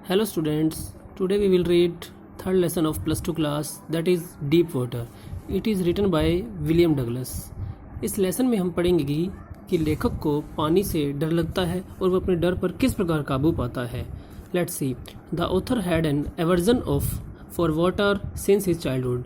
Hello students, today we will read third lesson of plus 2 class, that is deep water. It is written by William Douglas. इस lesson में हम पढ़ेंगे कि लेखक को पानी से डर लगता है और वो अपने डर पर किस प्रकार काबू पाता है. Let's see. The author had an aversion for water since his childhood.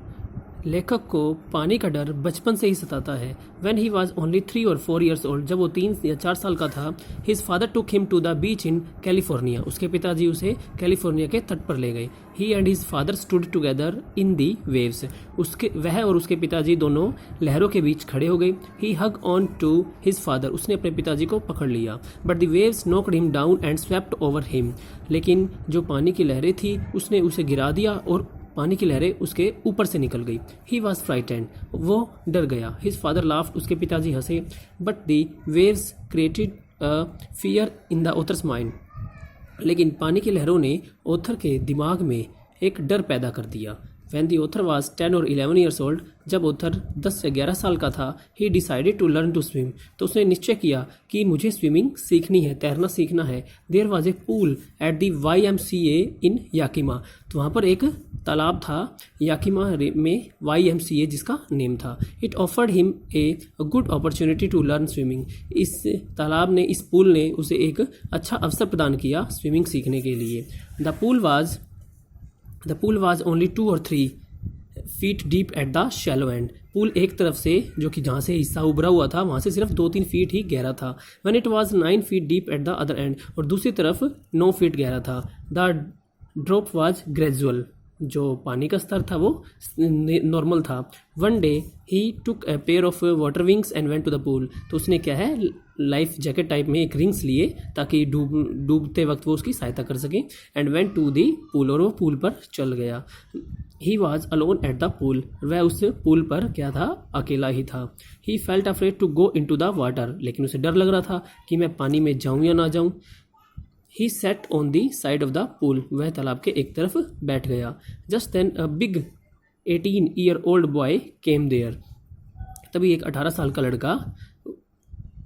लेखक को पानी का डर बचपन से ही सताता है. When he was only 3 or 4 years old, जब वो 3 या 4 साल का था, his father took him to the beach in California. उसके पिताजी उसे कैलिफोर्निया के तट पर ले गए. He and his father stood together in the waves. वह और उसके पिताजी दोनों लहरों के बीच खड़े हो गए. He hugged on to his father. उसने अपने पिताजी को पकड़ लिया. But the waves knocked him down and swept over him. लेकिन जो पानी की लहरें थी उसने उसे गिरा दिया और पानी की लहरें उसके ऊपर से निकल गई. He was frightened. वो डर गया. His father laughed. उसके पिताजी हंसे. But the waves created a fear in the author's mind. लेकिन पानी की लहरों ने ऑथर के दिमाग में एक डर पैदा कर दिया. When the author was 10 or 11 years old, जब ऑथर 10 या 11 साल का था, he decided to learn to swim. तो उसने निश्चय किया कि मुझे स्विमिंग सीखनी है, तैरना सीखना है. There was a pool at the YMCA in Yakima. तो वहाँ पर एक तालाब था याकिमा में, YMCA जिसका नेम था. It offered him a good opportunity to learn swimming. इस तालाब ने, इस पूल ने उसे एक अच्छा अवसर प्रदान किया स्विमिंग सीखने के लिए. The pool was only 2 or 3 feet deep at the shallow end. Pool एक तरफ से, जो कि जहाँ से हिस्सा उभरा हुआ था, वहाँ से सिर्फ 2-3 फीट ही गहरा था. When it was 9 feet deep at the other end. और दूसरी तरफ 9 फीट गहरा था. The drop was gradual. जो पानी का स्तर था वो नॉर्मल था. One day he took a pair of water wings and went to the pool. तो उसने क्या है, लाइफ जैकेट टाइप में एक रिंग्स लिए ताकि डूबते वक्त वो उसकी सहायता कर सके. And went to the pool. और वो पूल पर चल गया. He was alone at the pool. वह उस पूल पर क्या था, अकेला ही था. He felt afraid to go in to the water. लेकिन उसे डर लग रहा था कि मैं पानी में जाऊँ या ना जाऊँ. He sat on the side of the pool. वह तालाब के एक तरफ बैठ गया. Just then a big 18-year-old boy came there. तभी एक 18 साल का लड़का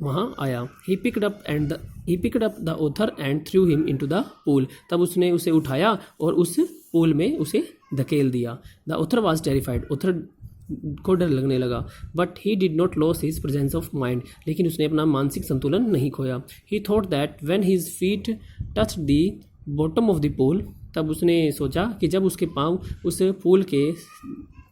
वहाँ आया. He picked up the author and threw him into the pool. तब उसने उसे उठाया और उस पूल में उसे धकेल दिया. The author was terrified. author को डर लगने लगा. But he did not lose his presence of mind. लेकिन उसने अपना मानसिक संतुलन नहीं खोया. He thought that when his feet touched the bottom of the pool, तब उसने सोचा कि जब उसके पाँव उस पूल के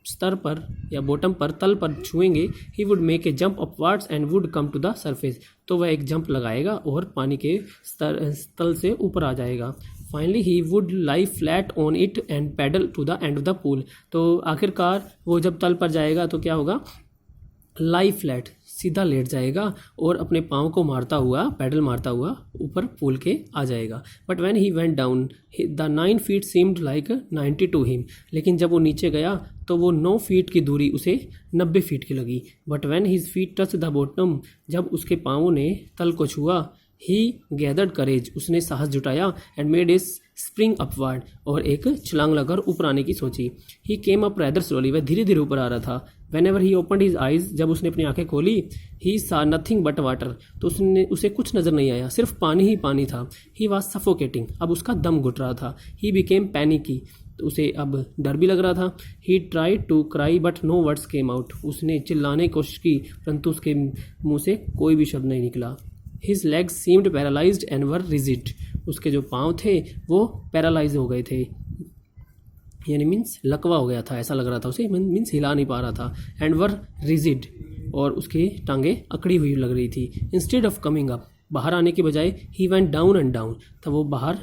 स्तर पर या बॉटम पर, तल पर छुएंगे, he would make a jump upwards and would come to the surface. तो वह एक जंप लगाएगा और पानी के तल से ऊपर आ जाएगा. Finally he would lie flat on it and paddle to the end of the pool. तो आखिरकार वो जब तल पर जाएगा तो क्या होगा, लाई फ्लैट, सीधा लेट जाएगा और अपने पाँव को मारता हुआ, पैडल मारता हुआ ऊपर पूल के आ जाएगा. But when he went down the 9 feet seemed like 90 to him. लेकिन जब वो नीचे गया तो वो 9 फीट की दूरी उसे 90 फीट की लगी. But when his feet touch the bottom. जब उसके पाँवों ने तल को छुआ, ही गैदर्ड करेज. उसने साहस जुटाया. And made a spring upward. और एक छलांग लगाकर ऊपर आने की सोची. He came up rather slowly. वह धीरे धीरे ऊपर आ रहा था. Whenever he opened his eyes, जब उसने अपनी आंखें खोली, he saw nothing but water. तो उसे कुछ नज़र नहीं आया, सिर्फ पानी ही पानी था. He was suffocating. अब उसका दम घुट रहा था. He became panicky. तो उसे अब डर भी लग रहा था. He tried to cry but no words came out. उसने चिल्लाने की कोशिश की परंतु उसके मुंह से कोई भी शब्द नहीं निकला. His legs seemed paralyzed and were rigid. उसके जो पाँव थे वो पैरालाइज हो गए थे, यानी मीन्स लकवा हो गया था, ऐसा लग रहा था उसे, मीन्स हिला नहीं पा रहा था. And were rigid. और उसकी टांगें अकड़ी हुई लग रही थी. Instead of coming up. बाहर आने के बजाय ही वेंट डाउन एंड डाउन. तब वो बाहर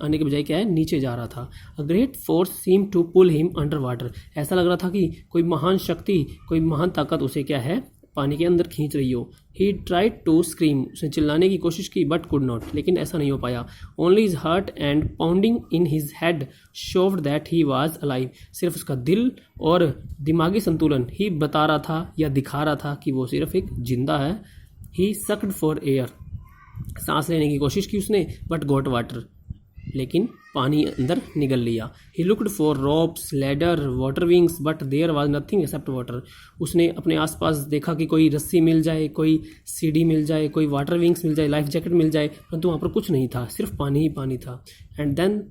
आने के बजाय क्या है, नीचे जा रहा था. A great force seem to pull him under water. ऐसा लग रहा था कि कोई महान शक्ति, कोई महान ताकत उसे क्या है, पानी के अंदर खींच रही हो. He tried to scream. उसने चिल्लाने की कोशिश की बट कुड नॉट. लेकिन ऐसा नहीं हो पाया. Only his heart and pounding in his head showed that he was alive. सिर्फ उसका दिल और दिमागी संतुलन ही बता रहा था या दिखा रहा था कि वो सिर्फ एक जिंदा है. ही सक्ड फॉर एयर. सांस लेने की कोशिश की उसने बट गॉट वाटर. लेकिन पानी अंदर निगल लिया. He looked for ropes, ladder, water wings but there was nothing except water. उसने अपने आसपास देखा कि कोई रस्सी मिल जाए, कोई सीढ़ी मिल जाए, कोई वाटर विंग्स मिल जाए, लाइफ जैकेट मिल जाए, परंतु वहाँ पर कुछ नहीं था, सिर्फ पानी ही पानी था. And then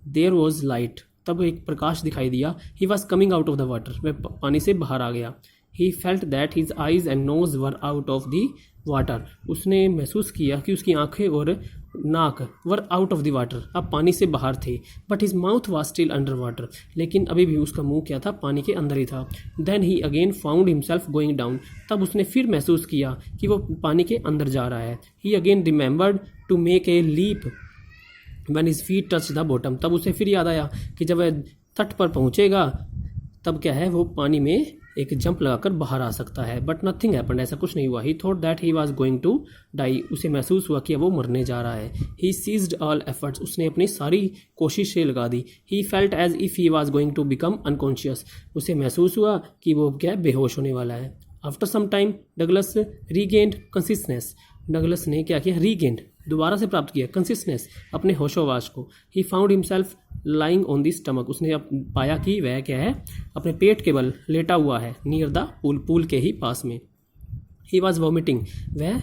there was light, तब एक प्रकाश दिखाई दिया। He was coming out of the water, वह पानी से बाहर आ गया। He felt that his eyes and nose were out of the water, उसने महसूस किया कि उसकी आंखें और नाक were out of the water, अब पानी से बाहर थे। But his mouth was still under water, लेकिन अभी भी उसका मुंह क्या था, पानी के अंदर ही था। Then he again found himself going down, तब उसने फिर महसूस किया कि वो पानी के अंदर जा रहा है। He again remembered to make a leap when his feet touch the bottom, तब उसे फिर याद आया कि जब वह तट पर पहुंचेगा तब क्या है, वो पानी में एक जंप लगाकर बाहर आ सकता है। बट नथिंग हैपेंड, ऐसा कुछ नहीं हुआ। He thought that he was going to die, उसे महसूस हुआ कि वो मरने जा रहा है। ही सीज्ड ऑल एफर्ट्स, उसने अपनी सारी कोशिशें लगा दी। He felt as if he was going to become unconscious, उसे महसूस हुआ कि वो क्या बेहोश होने वाला है। After some time Douglas regained consistence, Douglas ने क्या किया, रीगेन्ड दोबारा से प्राप्त किया कंसिस्टेंस, अपने होशोवास को। He found himself lying on the stomach, उसने अब पाया कि वह क्या है, अपने पेट के बल लेटा हुआ है नियर द पूल, पूल के ही पास में। ही वॉज वॉमिटिंग, वह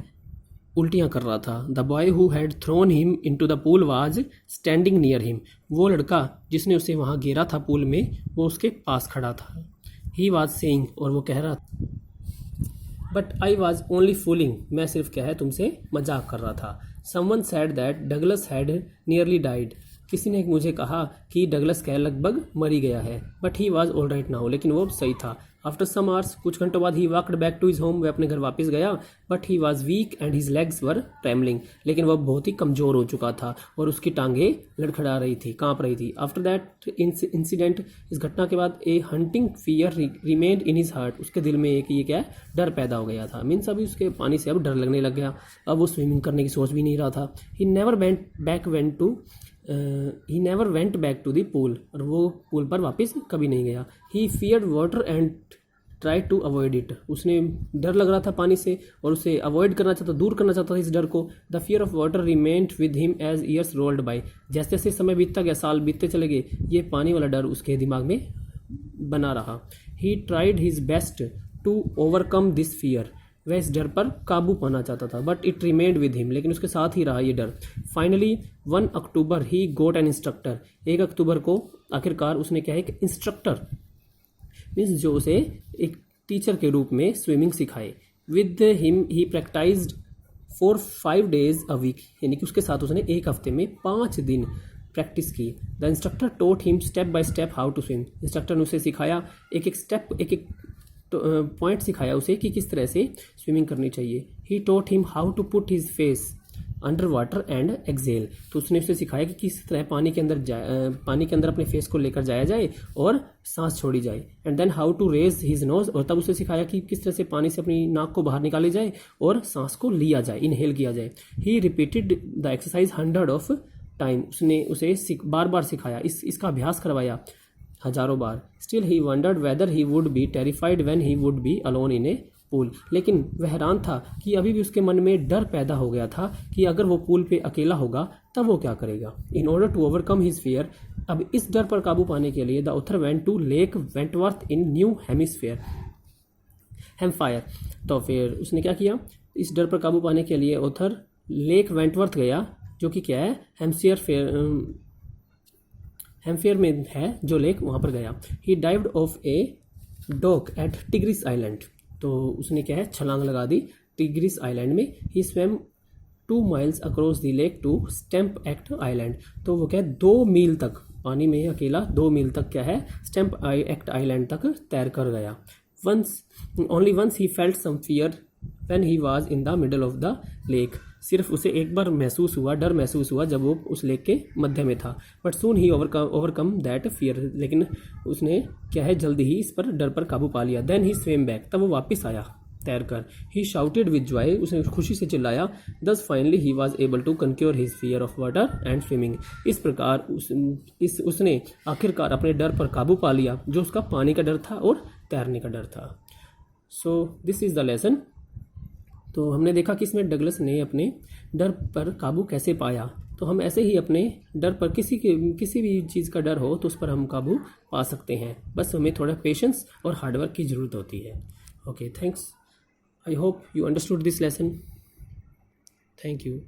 उल्टियां कर रहा था। The boy who had thrown him into the pool was standing near him, वो लड़का जिसने उसे वहां गिरा था पूल में, वो उसके पास खड़ा था। ही वॉज सेइंग, और वो कह रहा था, but I was only fooling, मैं सिर्फ क्या है तुमसे मजाक कर रहा था। Someone said that Douglas had nearly died, किसी ने मुझे कहा कि डगलस क्या लगभग मर ही गया है। But he was all right now, लेकिन वो सही था। आफ्टर सम आवर्स, कुछ घंटों बाद, he walked back to his home, वह अपने घर वापस गया। But he was weak and his legs were trembling, लेकिन वह बहुत ही कमजोर हो चुका था और उसकी टांगें लड़खड़ा रही थी, कांप रही थी। आफ्टर दैट इंसिडेंट, इस घटना के बाद, a haunting fear remained in his heart, उसके दिल में एक ये क्या है, डर पैदा हो गया था। मीन्स अभी उसके पानी से अब डर लगने लग गया, अब वो स्विमिंग करने की सोच भी नहीं रहा था। He never went back to the pool, और वो पूल पर वापस कभी नहीं गया। He feared water and try to avoid it, उसने डर लग रहा था पानी से और उसे अवॉइड करना चाहता, दूर करना चाहता था इस डर को। The fear of water remained with him as years rolled by, जैसे जैसे समय बीतता गया, साल बीतते चले गए, ये पानी वाला डर उसके दिमाग में बना रहा। He tried his best to overcome this fear, वह इस डर पर काबू पाना चाहता था। But it remained with him, लेकिन उसके साथ ही रहा ये डर। Finally 1 October he got an instructor, 1 अक्टूबर को आखिरकार उसने क्या है, एक इंस्ट्रक्टर मीन्स जो उसे एक टीचर के रूप में स्विमिंग सिखाए। With him he practised for 5 days a week, यानी कि उसके साथ उसने एक हफ्ते में 5 दिन प्रैक्टिस की। The instructor taught him step by step how to swim, instructor ने उसे सिखाया एक एक स्टेप, एक एक पॉइंट सिखाया उसे कि किस तरह से स्विमिंग करनी चाहिए। He taught him how to put his face under water and exhale, तो उसने उसे सिखाया कि किस तरह पानी के अंदर अपने फेस को लेकर जाया जाए और सांस छोड़ी जाए। And then how to raise his nose, और तब उसे सिखाया कि किस तरह से पानी से अपनी नाक को बाहर निकाली जाए और सांस को लिया जाए, इनहेल किया जाए। He repeated the exercise 100 of time, उसने उसे बार बार सिखाया, इसका अभ्यास करवाया हजारों बार। Still he wondered whether he would be terrified when he would be alone in a pool, लेकिन वह हैरान था कि अभी भी उसके मन में डर पैदा हो गया था कि अगर वो पूल पे अकेला होगा तब वो क्या करेगा। In order to overcome his fear, अब इस डर पर काबू पाने के लिए the author went to lake Wentworth in New Hampshire, तो फिर उसने क्या किया, इस डर पर काबू पाने के लिए ऑथर लेक वेंटवर्थ गया, जो कि क्या है, हैम्पशायर में है जो लेक, वहाँ पर गया। He dived off a dock at Tigris island, तो उसने क्या है, छलांग लगा दी टिग्रिस आइलैंड में। He swam 2 miles across the lake to stamp act island, तो वो क्या है, 2 मील तक पानी में अकेला 2 मील तक क्या है, स्टैम्प एक्ट आइलैंड तक तैर कर गया। Only once he felt some fear when he was in the middle of the lake, सिर्फ उसे एक बार महसूस हुआ, डर महसूस हुआ जब वो उस लेक के मध्य में था। But soon he overcome that fear, लेकिन उसने क्या है, जल्दी ही इस पर डर पर काबू पा लिया। देन ही स्विम बैक, तब वो वापस आया तैर कर। ही शाउटेड विद जॉय, उसने खुशी से चिल्लाया। Thus finally he was able to conquer his fear of water and swimming, इस प्रकार उसने आखिरकार अपने डर पर काबू पा लिया, जो उसका पानी का डर था और तैरने का डर था। So this is the lesson. तो हमने देखा कि इसमें डगलस ने अपने डर पर काबू कैसे पाया। तो हम ऐसे ही अपने डर पर किसी भी चीज़ का डर हो तो उस पर हम काबू पा सकते हैं, बस हमें थोड़ा पेशेंस और हार्डवर्क की ज़रूरत होती है। Okay, thanks. I hope you understood this lesson. Thank you.